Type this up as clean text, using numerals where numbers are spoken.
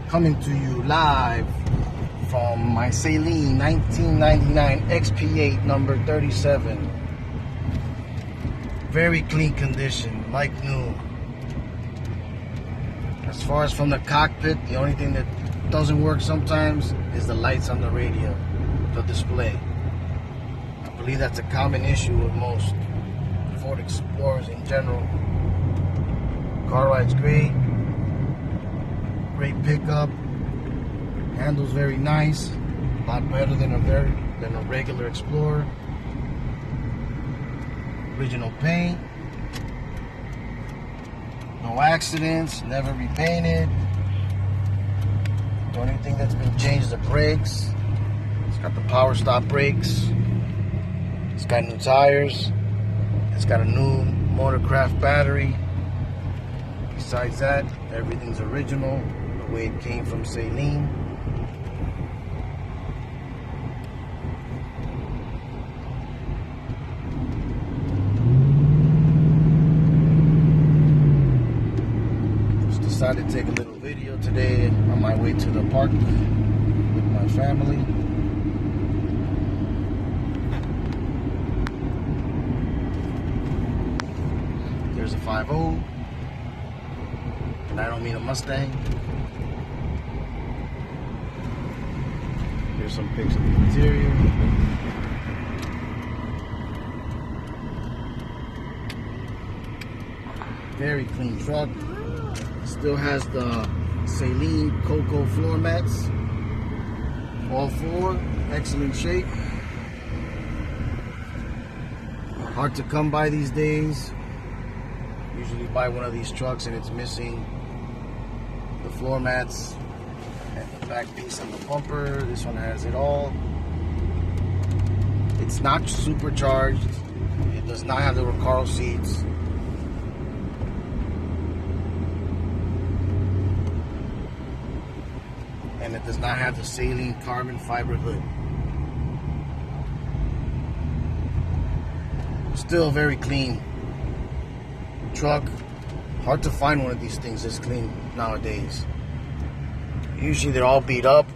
Coming to you live from my Saleen 1999 XP8 number 37. Very clean condition, like new. As far as from the cockpit, the only thing that doesn't work sometimes is the lights on the radio, the display. I believe that's a common issue with most Ford Explorers in general. Car ride's great. Great pickup. Handles very nice. A lot better than a regular Explorer. Original paint. No accidents. Never repainted. The only thing that's been changed is the brakes. It's got the power stop brakes. It's got new tires. It's got a new Motorcraft battery. Besides that, everything's original, the way it came from Saleen. Just decided to take a little video today on my way to the park with my family. There's a 5.0. And I don't mean a Mustang. Here's some pics of the interior. Very clean truck. Still has the Saleen Cocoa floor mats. All four, excellent shape. Hard to come by these days. Usually buy one of these trucks and it's missing the floor mats and the back piece on the bumper. This one has it all. It's not supercharged. It does not have the Recaro seats. And it does not have the Saleen carbon fiber hood. Still very clean truck. Hard to find one of these things this clean nowadays. Usually they're all beat up.